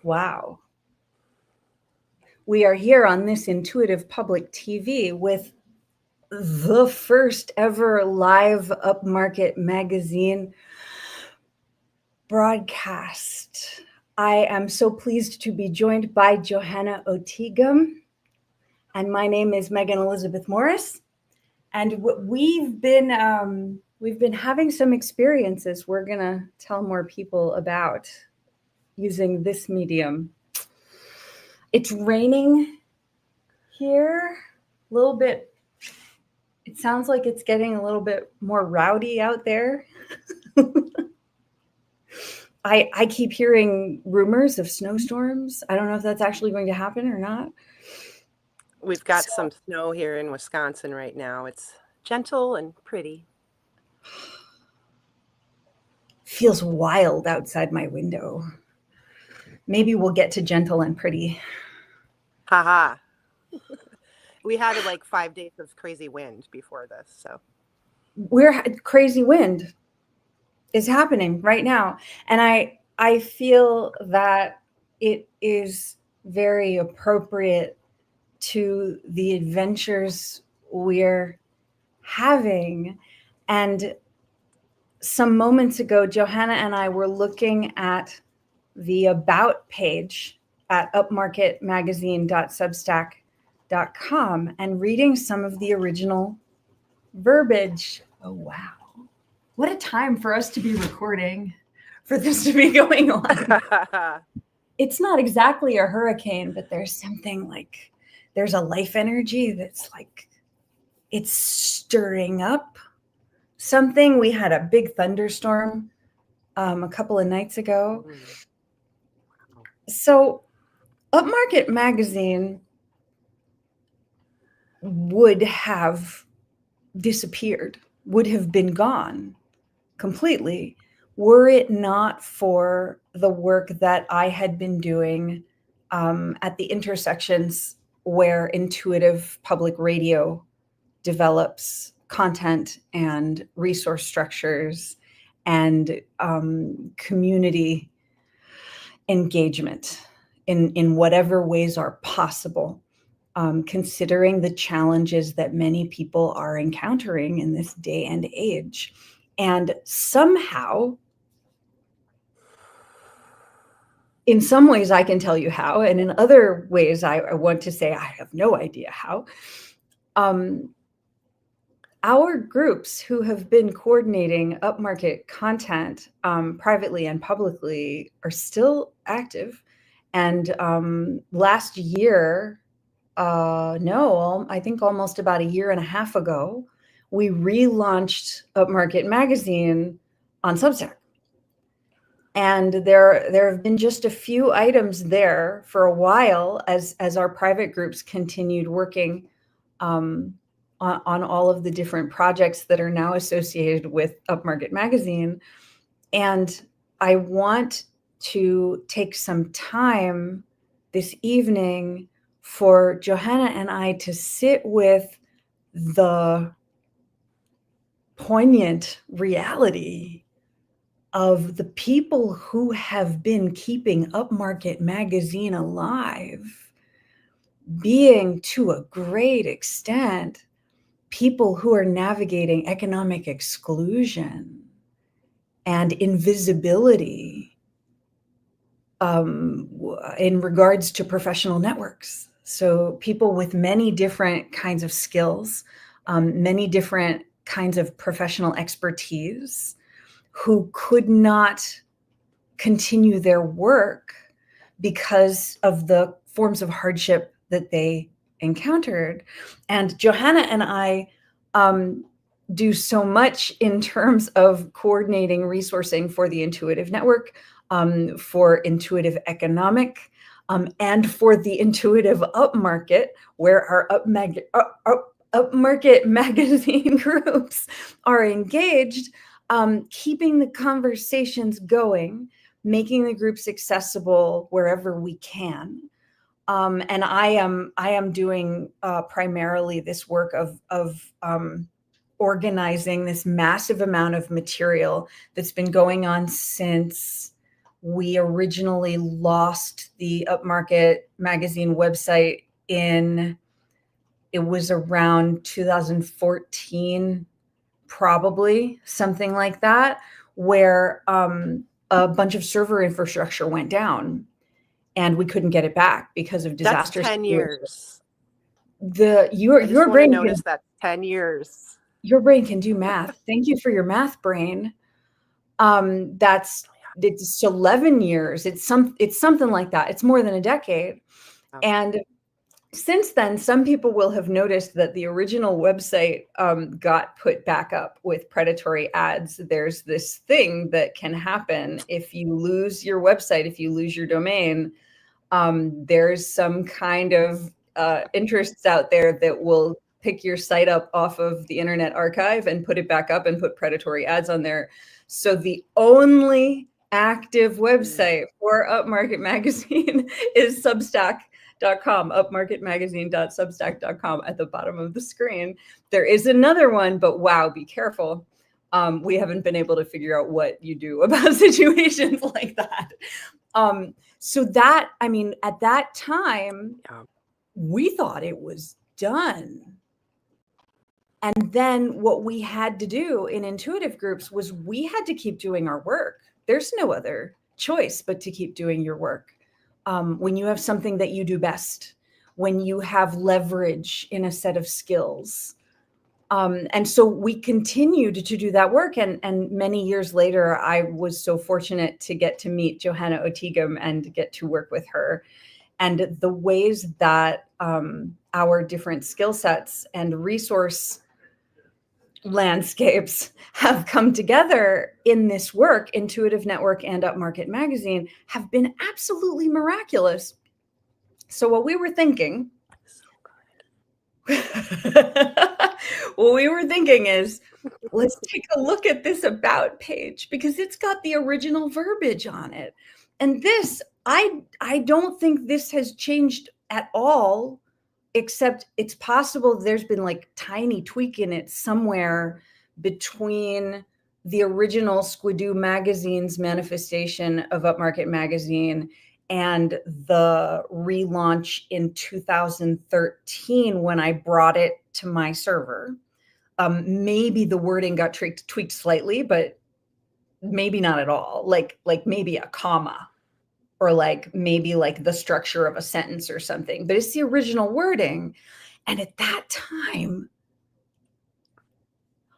Wow. We are here on this Intuitive Public TV with the first ever live Upmarket magazine broadcast. I am so pleased to be joined by Johanna Otigam, and my name is Megan Elizabeth Morris. And we've been having some experiences we're gonna tell more people about using this medium. It's raining here a little bit. It sounds like it's getting a little bit more rowdy out there. I keep hearing rumors of snowstorms. I don't know if that's actually going to happen or not. We've got some snow here in Wisconsin right now. It's gentle and pretty. Feels wild outside my window. Maybe we'll get to gentle and pretty. Haha. We had like 5 days of crazy wind before this, so. Crazy wind is happening right now. And I feel that it is very appropriate to the adventures we're having. And some moments ago, Johanna and I were looking at the About page at upmarketmagazine.substack.com and reading some of the original verbiage. Oh, wow. What a time for us to be recording, for this to be going on. It's not exactly a hurricane, but there's something like, there's a life energy that's like, it's stirring up something. We had a big thunderstorm a couple of nights ago. So Upmarket Magazine would have disappeared, would have been gone completely, were it not for the work that I had been doing at the intersections where Intuitive Public Radio develops content and resource structures and community engagement in whatever ways are possible, considering the challenges that many people are encountering in this day and age. And somehow, in some ways I can tell you how, and in other ways I want to say I have no idea how, our groups who have been coordinating upmarket content privately and publicly are still active. And last year, I think almost about a year and a half ago, we relaunched Upmarket Magazine on Substack. And there have been just a few items there for a while as our private groups continued working on all of the different projects that are now associated with Upmarket Magazine. And I want to take some time this evening for Johanna and I to sit with the poignant reality of the people who have been keeping Upmarket Magazine alive, being to a great extent people who are navigating economic exclusion and invisibility in regards to professional networks. So people with many different kinds of skills, many different kinds of professional expertise, who could not continue their work because of the forms of hardship that they encountered. And Johanna and I do so much in terms of coordinating resourcing for the Intuitive Network, for Intuitive Economic, and for the Intuitive Upmarket, where our Upmarket Magazine groups are engaged, keeping the conversations going, making the groups accessible wherever we can. And I am doing primarily this work of organizing this massive amount of material that's been going on since we originally lost the Upmarket magazine website it was around 2014, probably something like that, where a bunch of server infrastructure went down and we couldn't get it back because of That's disasters. 10 years. I just your want to brain notice that 10 years. Your brain can do math. Thank you for your math brain. It's 11 years. It's something like that. It's more than a decade. Oh. And since then, some people will have noticed that the original website got put back up with predatory ads. There's this thing that can happen if you lose your website, if you lose your domain. There's some kind of interests out there that will pick your site up off of the Internet Archive and put it back up and put predatory ads on there. So the only active website for Upmarket Magazine is Substack.com, upmarketmagazine.substack.com at the bottom of the screen. There is another one, but wow, be careful. We haven't been able to figure out what you do about situations like that. So that, I mean, at that time, we thought it was done. And then what we had to do in intuitive groups was we had to keep doing our work. There's no other choice but to keep doing your work. When you have something that you do best, when you have leverage in a set of skills. And so we continued to do that work. And many years later, I was so fortunate to get to meet Johanna Otigam and get to work with her. And the ways that our different skill sets and resource landscapes have come together in this work, Intuitive Network and Upmarket Magazine, have been absolutely miraculous. So what we were thinking, what we were thinking is, let's take a look at this about page because it's got the original verbiage on it. And this, I don't think this has changed at all, except it's possible there's been like tiny tweak in it somewhere between the original Squidoo magazine's manifestation of Upmarket Magazine and the relaunch in 2013 when I brought it to my server. Maybe the wording got tweaked slightly, but maybe not at all. Like maybe a comma or like maybe like the structure of a sentence or something, but it's the original wording. And at that time,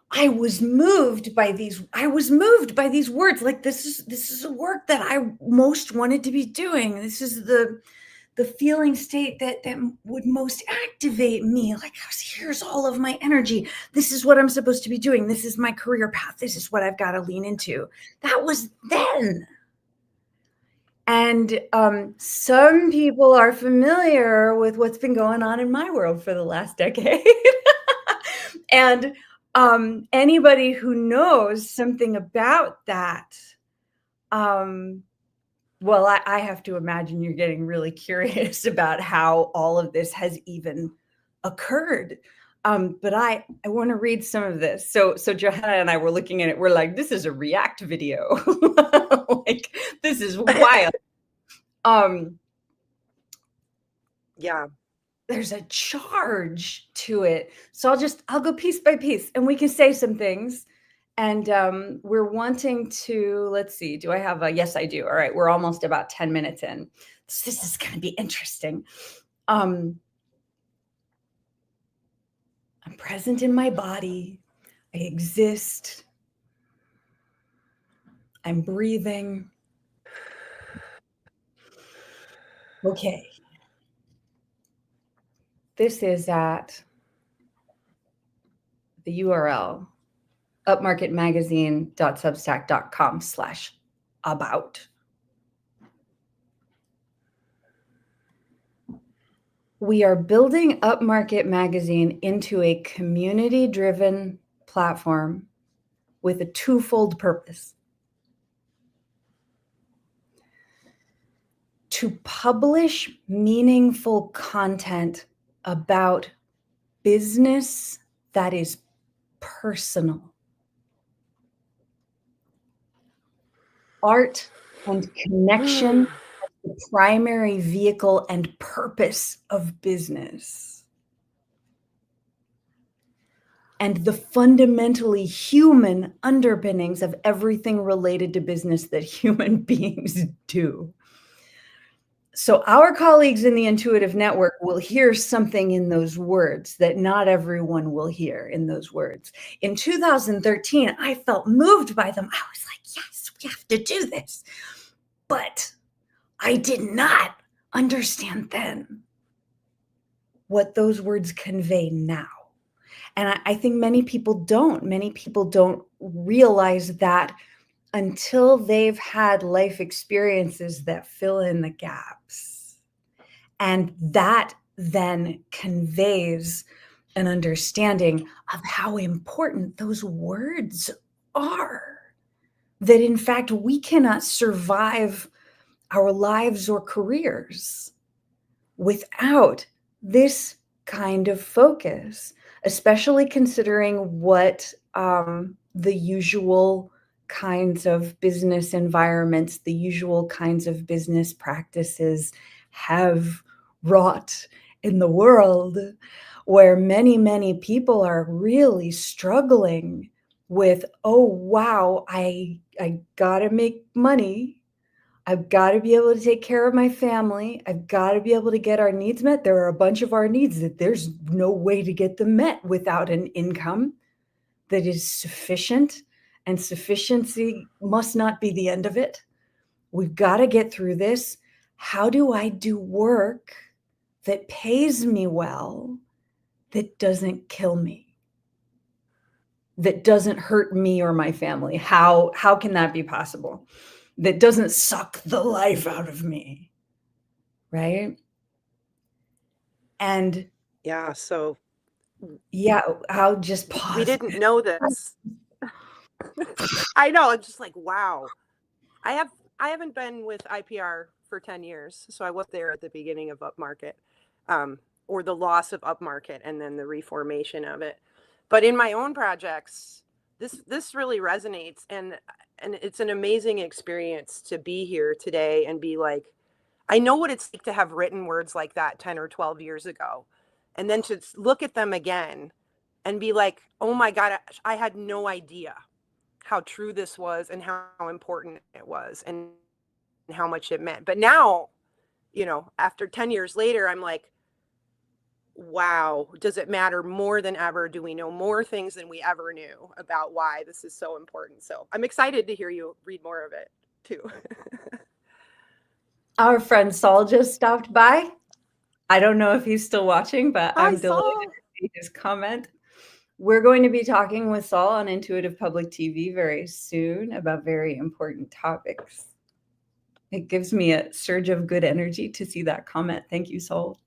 I was moved by these words. Like this is a work that I most wanted to be doing. This is the feeling state that would most activate me. Like, here's all of my energy. This is what I'm supposed to be doing. This is my career path. This is what I've got to lean into. That was then. And some people are familiar with what's been going on in my world for the last decade. And anybody who knows something about that, well, I have to imagine you're getting really curious about how all of this has even occurred. But I want to read some of this. So Johanna and I were looking at it. We're like, this is a React video. Like, this is wild. Yeah. There's a charge to it. So I'll go piece by piece and we can say some things. And we're wanting to, let's see, do I have a, yes, I do. All right. We're almost about 10 minutes in. So this is going to be interesting. I'm present in my body. I exist. I'm breathing. Okay. This is at the URL, upmarketmagazine.substack.com/about. We are building Upmarket Magazine into a community-driven platform with a twofold purpose: to publish meaningful content about business that is personal. Art and connection as the primary vehicle and purpose of business. And the fundamentally human underpinnings of everything related to business that human beings do. So our colleagues in the Intuitive Network will hear something in those words that not everyone will hear in those words. In 2013, I felt moved by them. I was like, yes, we have to do this. But I did not understand then what those words convey now. And I think many people don't. Many people don't realize that until they've had life experiences that fill in the gaps. And that then conveys an understanding of how important those words are. That in fact, we cannot survive our lives or careers without this kind of focus, especially considering what the usual kinds of business environments, the usual kinds of business practices have wrought in the world, where many, many people are really struggling with, oh, wow, I gotta make money. I've got to be able to take care of my family. I've got to be able to get our needs met. There are a bunch of our needs that there's no way to get them met without an income that is sufficient, and sufficiency must not be the end of it. We've got to get through this. How do I do work that pays me well, that doesn't kill me, that doesn't hurt me or my family? How can that be possible? That doesn't suck the life out of me, right? And Yeah, so yeah, I'll just pause. we didn't know this. I know, I'm just like, wow. I haven't been with IPR for 10 years, so I was there at the beginning of Upmarket, or the loss of Upmarket and then the reformation of it. But in my own projects, this really resonates, and it's an amazing experience to be here today and be like, I know what it's like to have written words like that 10 or 12 years ago, and then to look at them again and be like, oh my God, I had no idea how true this was and how important it was and how much it meant. But now, after 10 years later, I'm like, wow, does it matter more than ever? Do we know more things than we ever knew about why this is so important? So I'm excited to hear you read more of it too. Our friend Saul just stopped by. I don't know if he's still watching, but Hi, I'm delighted Saul. to see his comment. We're going to be talking with Saul on Intuitive Public TV very soon about very important topics. It gives me a surge of good energy to see that comment. Thank you, Saul.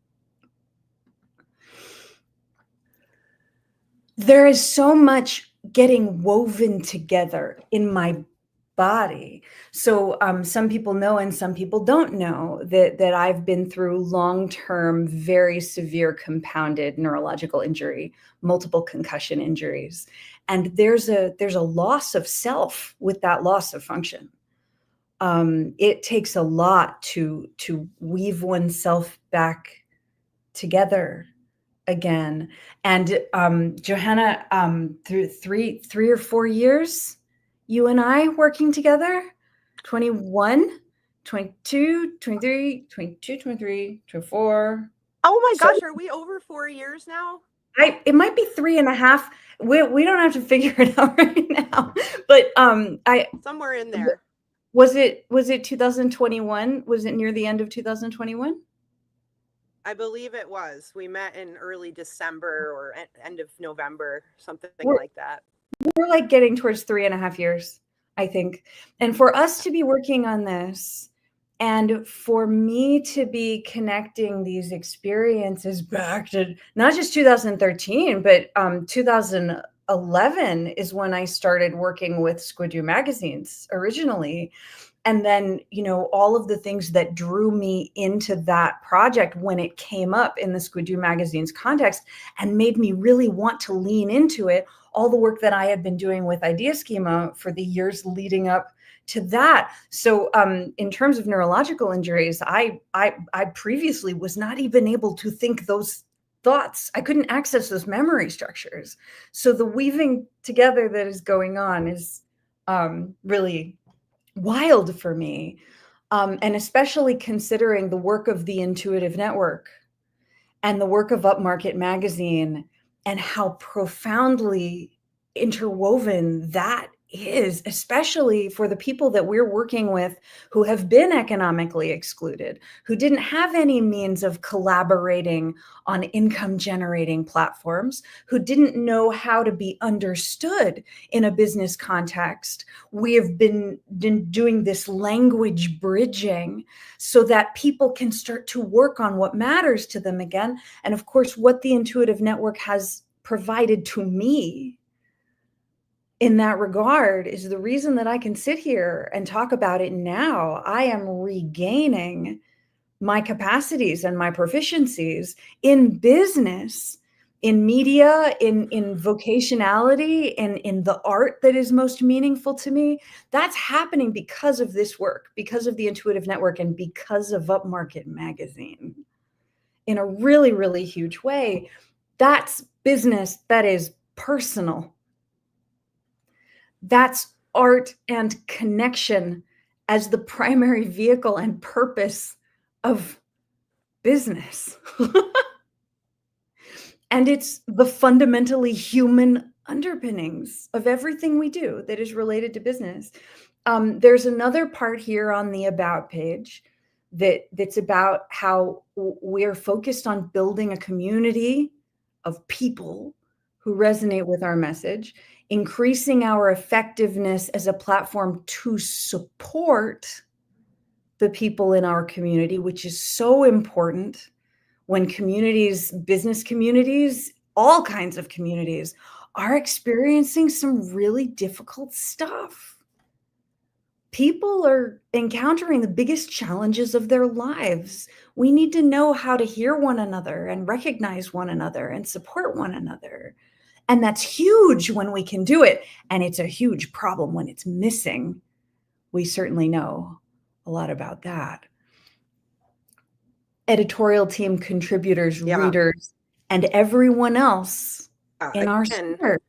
There is so much getting woven together in my body. So some people know and some people don't know that I've been through long-term, very severe compounded neurological injury, multiple concussion injuries. And there's a loss of self with that loss of function. It takes a lot to weave oneself back together again. And Johanna, through three or 4 years, you and I working together, 21, 22, 23, 22, 23, 24. Oh my So gosh, are we over 4 years now? it might be 3.5. We don't have to figure it out right now. But Somewhere in there. was it 2021? Was it near the end of 2021? I believe it was. We met in early December or end of November, something like that. We're like getting towards 3.5 years, I think. And for us to be working on this, and for me to be connecting these experiences back to not just 2013, but 2011 is when I started working with Squidoo magazines originally. And then, all of the things that drew me into that project when it came up in the Squidoo magazine's context and made me really want to lean into it. all the work that I had been doing with Idea Schema for the years leading up to that. So in terms of neurological injuries, I previously was not even able to think those thoughts. I couldn't access those memory structures. So the weaving together that is going on is really wild for me. And especially considering the work of the Intuitive Network and the work of Upmarket magazine and how profoundly interwoven that is, especially for the people that we're working with who have been economically excluded, who didn't have any means of collaborating on income generating platforms, who didn't know how to be understood in a business context. We have been doing this language bridging so that people can start to work on what matters to them again. And of course, what the Intuitive Network has provided to me in that regard is the reason that I can sit here and talk about it now. I am regaining my capacities and my proficiencies in business, in media, in vocationality, in the art that is most meaningful to me. That's happening because of this work, because of the Intuitive Network, and because of Upmarket magazine in a really, really huge way. That's business that is personal. That's art and connection as the primary vehicle and purpose of business. And it's the fundamentally human underpinnings of everything we do that is related to business. There's another part here on the About page that's about how we're focused on building a community of people who resonate with our message, increasing our effectiveness as a platform to support the people in our community, which is so important when communities, business communities, all kinds of communities are experiencing some really difficult stuff. People are encountering the biggest challenges of their lives. We need to know how to hear one another and recognize one another and support one another. And that's huge when we can do it. And it's a huge problem when it's missing. We certainly know a lot about that. Editorial team, contributors, readers, and everyone else in our sphere.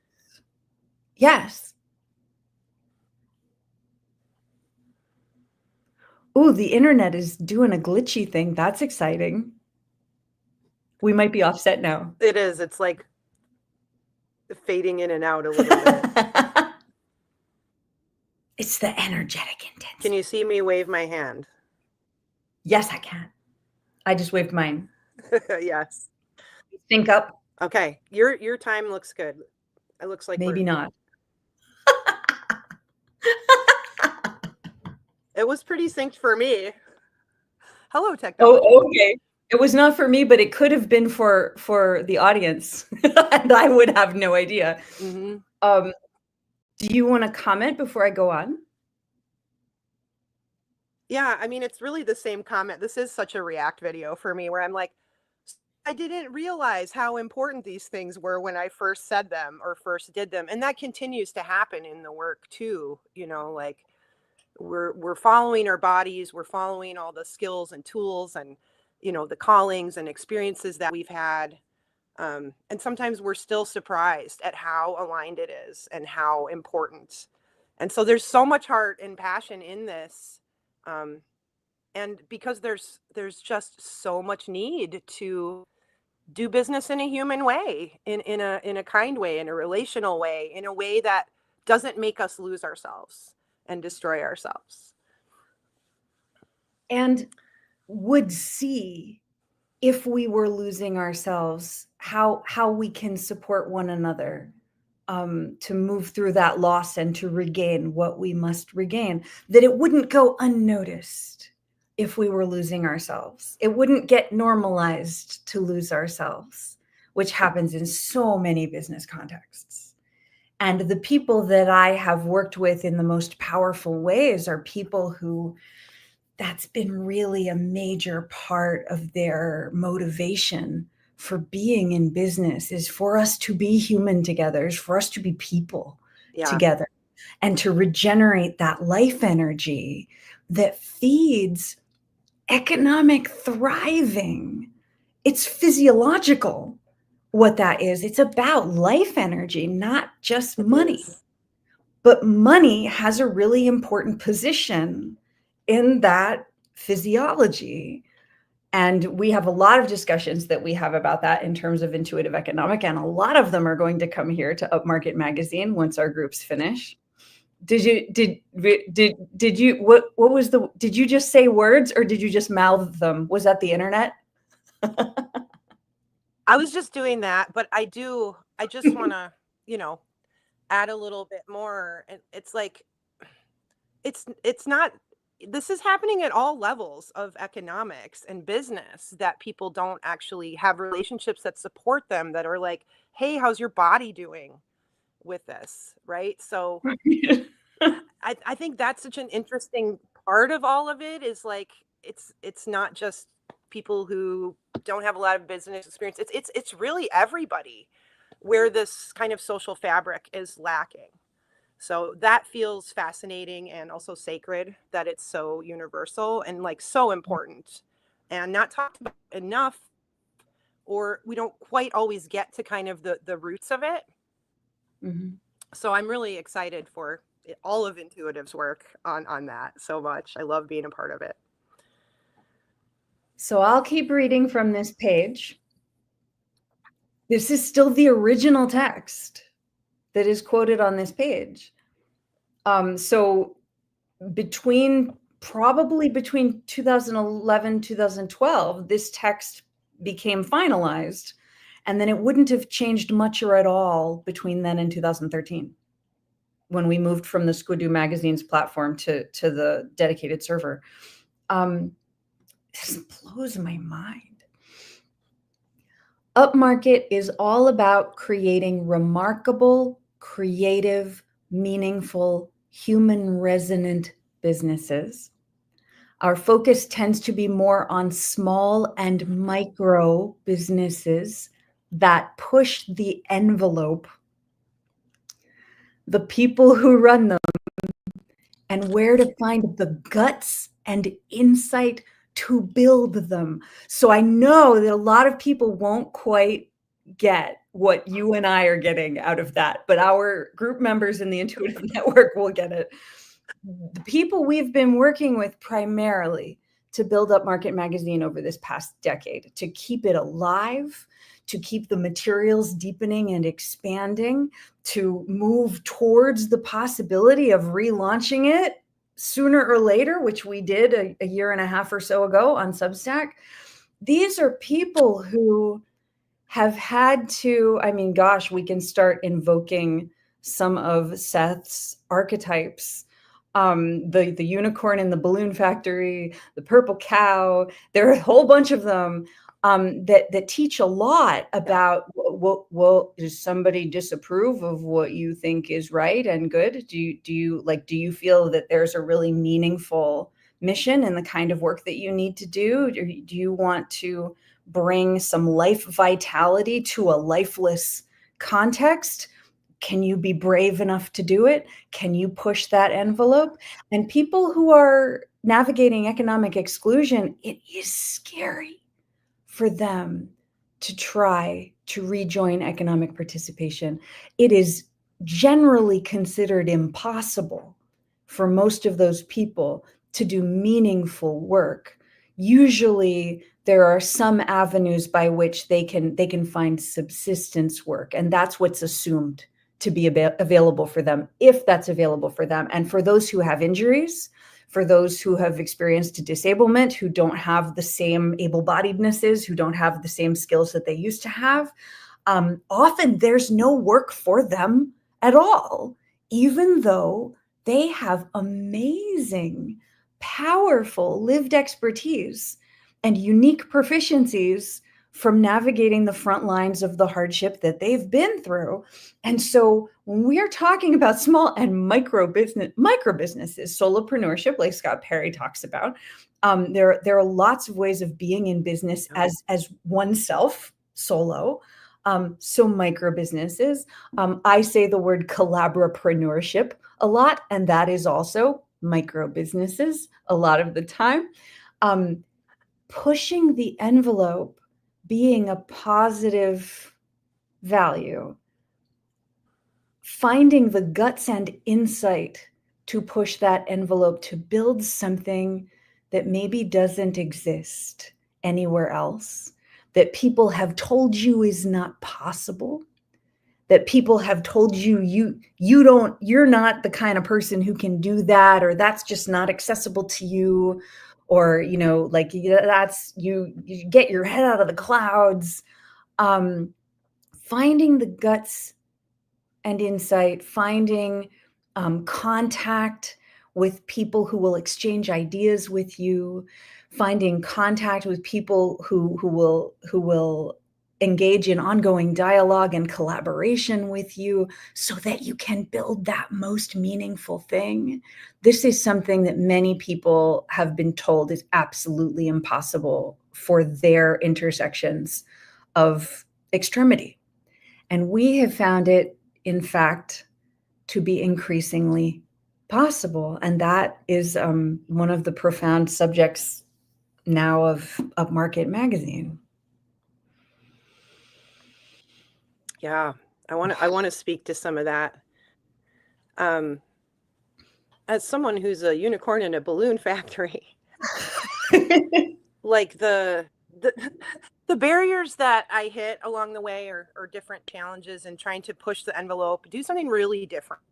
Yes. Ooh, the internet is doing a glitchy thing. That's exciting. We might be offset now. It is. It's like fading in and out a little bit. It's the energetic intensity. Can you see me wave my hand? Yes, I can. I just waved mine. Yes. Sync up. Okay. Your time looks good. It looks like maybe not. It was pretty synced for me. Hello, technology. Oh, okay. It was not for me, but it could have been for the audience, and I would have no idea. Mm-hmm. Do you want to comment before I go on? Yeah, I mean, it's really the same comment. This is such a react video for me where I'm like, I didn't realize how important these things were when I first said them or first did them. And that continues to happen in the work too. You know, like we're following our bodies, we're following all the skills and tools and, you know, the callings and experiences that we've had. And sometimes we're still surprised at how aligned it is and how important. And so there's so much heart and passion in this. And because there's just so much need to do business in a human way, in a kind way, in a relational way, in a way that doesn't make us lose ourselves and destroy ourselves. And would see, if we were losing ourselves, how we can support one another to move through that loss and to regain what we must regain, that it wouldn't go unnoticed if we were losing ourselves. It wouldn't get normalized to lose ourselves, which happens in so many business contexts. And the people that I have worked with in the most powerful ways are people who that's been really a major part of their motivation for being in business is for us to be human together, is for us to be people Yeah. together, and to regenerate that life energy that feeds economic thriving. It's physiological what that is. It's about life energy, not just It money. is. But money has a really important position in that physiology. And we have a lot of discussions that we have about that in terms of intuitive economic, and a lot of them are going to come here to Upmarket magazine once our groups finish. Did you what was the did you just say words, or did you just mouth them? Was that the internet? I was just doing that, but I just want to, add a little bit more. And it's like, it's not, this is happening at all levels of economics and business, that people don't actually have relationships that support them, that are like, hey, how's your body doing with this? Right. So I think that's such an interesting part of all of it, is like, it's not just people who don't have a lot of business experience. It's really everybody where this kind of social fabric is lacking. So that feels fascinating, and also sacred, that it's so universal and like so important and not talked about enough, or we don't quite always get to kind of the roots of it. Mhm. So I'm really excited for all of Intuitive's work on that so much. I love being a part of it. So I'll keep reading from this page. This is still the original text that is quoted on this page. So probably between 2011, 2012, this text became finalized, and then it wouldn't have changed much or at all between then and 2013, when we moved from the Squidoo Magazine's platform to the dedicated server. This blows my mind. Upmarket is all about creating remarkable, creative, meaningful, human resonant businesses. Our focus tends to be more on small and micro businesses that push the envelope, the people who run them, and where to find the guts and insight to build them. So I know that a lot of people won't quite get what you and I are getting out of that, but our group members in the Intuitive Network will get it. The people we've been working with primarily to build Upmarket magazine over this past decade, to keep it alive, to keep the materials deepening and expanding, to move towards the possibility of relaunching it sooner or later, which we did a year and a half or so ago on Substack. These are people who have had to, I mean, gosh, we can start invoking some of Seth's archetypes. The unicorn in the balloon factory, the purple cow. There are a whole bunch of them that teach a lot about, well, does somebody disapprove of what you think is right and good? Do you feel that there's a really meaningful mission in the kind of work that you need to do? Or do you want to bring some life vitality to a lifeless context? Can you be brave enough to do it? Can you push that envelope? And people who are navigating economic exclusion, it is scary for them to try to rejoin economic participation. It is generally considered impossible for most of those people to do meaningful work. Usually there are some avenues by which they can find subsistence work, and that's what's assumed to be available for them, if that's available for them. And for those who have injuries, for those who have experienced disablement, who don't have the same able-bodiednesses, who don't have the same skills that they used to have, often there's no work for them at all, even though they have amazing, powerful lived expertise and unique proficiencies from navigating the front lines of the hardship that they've been through. And so when we are talking about small and micro businesses, solopreneurship, like Scott Perry talks about, there are lots of ways of being in business as oneself. solo. So micro businesses. I say the word collaborapreneurship a lot, and that is also micro businesses a lot of the time. Pushing the envelope, being a positive value, finding the guts and insight to push that envelope to build something that maybe doesn't exist anywhere else, that people have told you is not possible, that people have told you you're not the kind of person who can do that, or that's just not accessible to you, or like that's you get your head out of the clouds. Finding the guts and insight, finding contact with people who will exchange ideas with you, finding contact with people who will engage in ongoing dialogue and collaboration with you so that you can build that most meaningful thing. This is something that many people have been told is absolutely impossible for their intersections of extremity. And we have found it, in fact, to be increasingly possible. And that is one of the profound subjects now of Upmarket magazine. Yeah, I want to speak to some of that. As someone who's a unicorn in a balloon factory, like the the barriers that I hit along the way are different challenges and trying to push the envelope, do something really different.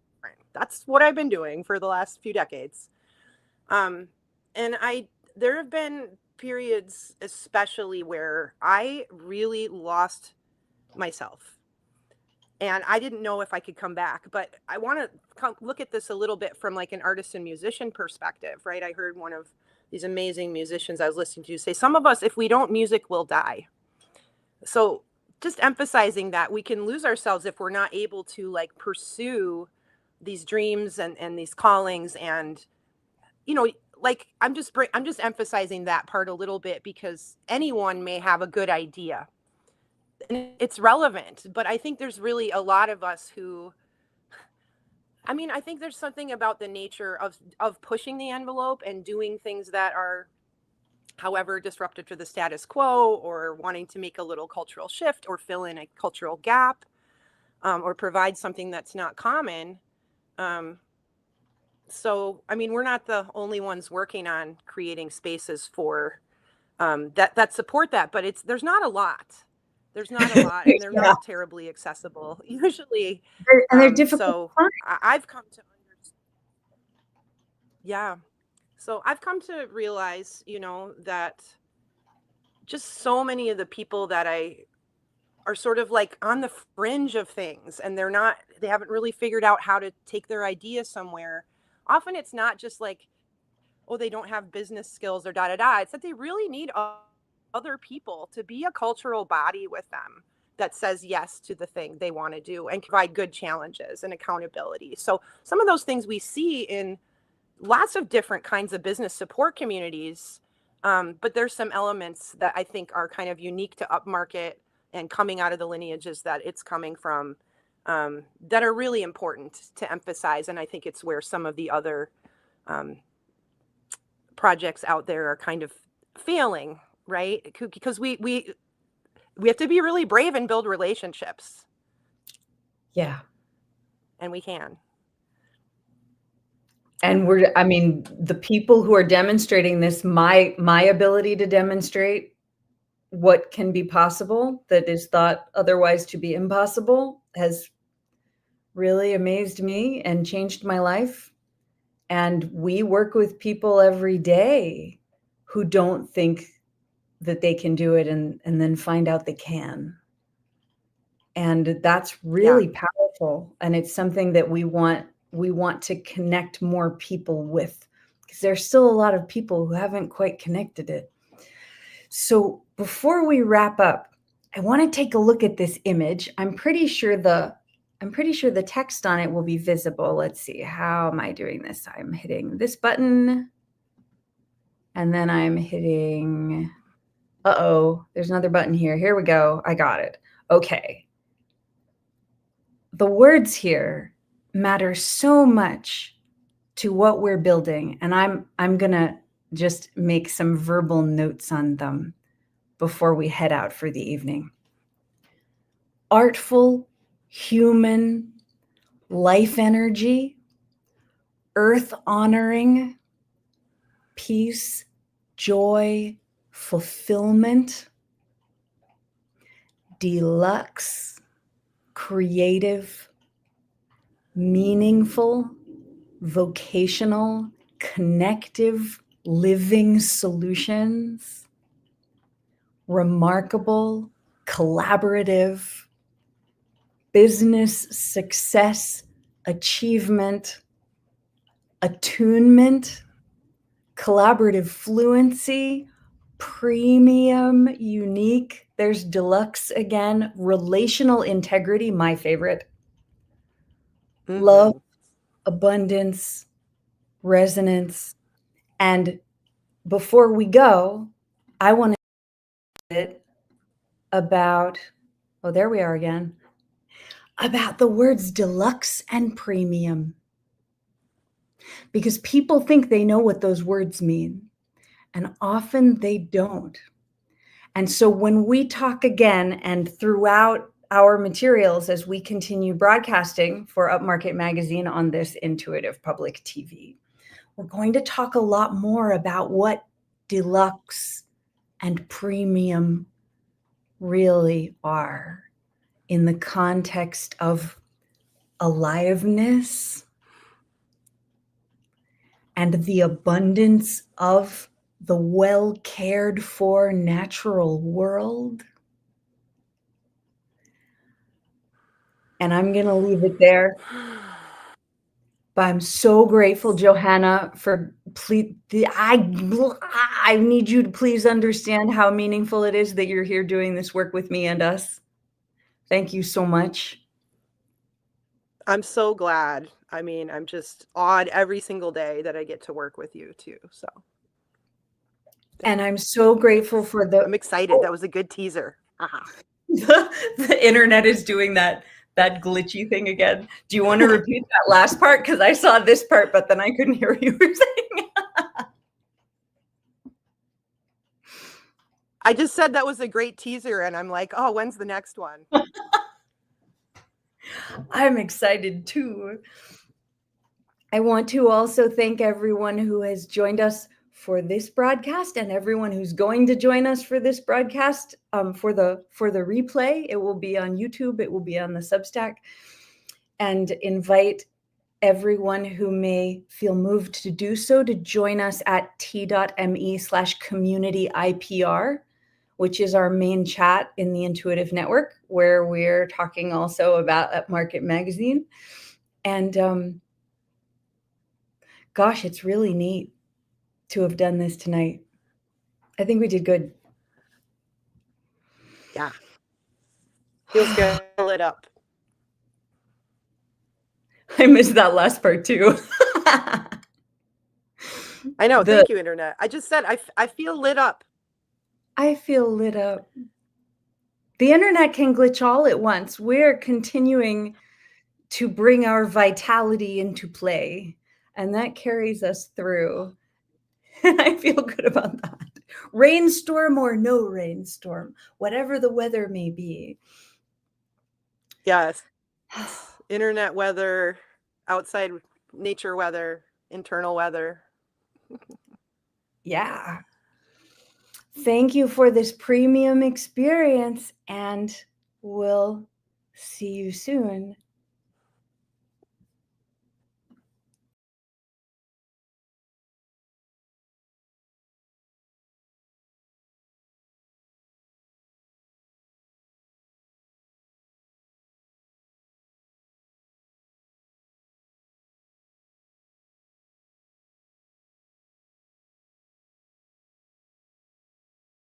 That's what I've been doing for the last few decades. And there have been periods, especially where I really lost myself and I didn't know if I could come back. But I want to look at this a little bit from like an artist and musician perspective, right? I heard one of these amazing musicians I was listening to say, some of us, if we don't music, we'll die. So just emphasizing that we can lose ourselves if we're not able to like pursue these dreams and these callings. And, like I'm just emphasizing that part a little bit because anyone may have a good idea and it's relevant, but I think there's really a lot of us who, I think there's something about the nature of pushing the envelope and doing things that are, however, disruptive to the status quo, or wanting to make a little cultural shift or fill in a cultural gap, or provide something that's not common. So, we're not the only ones working on creating spaces for that support that, but there's not a lot. There's not a lot, and they're Yeah. not terribly accessible usually. And they're difficult So to find. I've come to understand. Yeah. So I've come to realize, that just so many of the people that I are sort of like on the fringe of things, and they haven't really figured out how to take their idea somewhere. Often it's not just like, oh, they don't have business skills or da da da. It's that they really need other people to be a cultural body with them that says yes to the thing they want to do and provide good challenges and accountability. So some of those things we see in lots of different kinds of business support communities. But there's some elements that I think are kind of unique to Upmarket and coming out of the lineages that it's coming from, that are really important to emphasize. And I think it's where some of the other projects out there are kind of failing, right? Because we have to be really brave and build relationships. Yeah. And we can. And the people who are demonstrating this, my ability to demonstrate what can be possible that is thought otherwise to be impossible has really amazed me and changed my life. And we work with people every day who don't think that they can do it and then find out they can. And that's really powerful. And it's something that we want to connect more people with, because there's still a lot of people who haven't quite connected it. So before we wrap up, I want to take a look at this image. I'm pretty sure the text on it will be visible. Let's see. How am I doing this? I'm hitting this button and then I'm hitting Uh-oh, there's another button here. Here we go. I got it. Okay. The words here matter so much to what we're building, and I'm going to just make some verbal notes on them before we head out for the evening. Artful, human, life energy, earth honoring, peace, joy, fulfillment, deluxe, creative, meaningful, vocational, connective, living solutions, remarkable, collaborative, business success, achievement, attunement, collaborative fluency, premium, unique. There's deluxe again, relational integrity, my favorite. Love, abundance, resonance. And before we go, I want to bit about, oh, there we are again, about the words deluxe and premium. Because people think they know what those words mean, and often they don't. And so when we talk again and throughout our materials as we continue broadcasting for Upmarket Magazine on this intuitive public TV, we're going to talk a lot more about what deluxe and premium really are in the context of aliveness and the abundance of the well cared for natural world. And I'm going to leave it there. But I'm so grateful, Johanna, for I need you to please understand how meaningful it is that you're here doing this work with me and us. Thank you so much. I'm so glad. I mean, I'm just awed every single day that I get to work with you too. So. And I'm so grateful for the. I'm excited. That was a good teaser. The internet is doing that glitchy thing again. Do you want to repeat that last part? Because I saw this part, but then I couldn't hear what you were saying. I just said that was a great teaser, and I'm like, oh, when's the next one? I'm excited too. I want to also thank everyone who has joined us for this broadcast and everyone who's going to join us for this broadcast for the replay. It will be on YouTube. It will be on the Substack. And invite everyone who may feel moved to do so to join us at t.me/communityipr, which is our main chat in the Intuitive Network, where we're talking also about Upmarket Magazine. And gosh, it's really neat to have done this tonight. I think we did good. Yeah. Feels good. Lit up. I missed that last part too. I know. Thank you, Internet. I just said I feel lit up. I feel lit up. The internet can glitch all at once. We're continuing to bring our vitality into play, and that carries us through. And I feel good about that. Rainstorm or no rainstorm, whatever the weather may be. Yes. Internet weather, outside nature weather, internal weather. Yeah. Thank you for this premium experience, and we'll see you soon.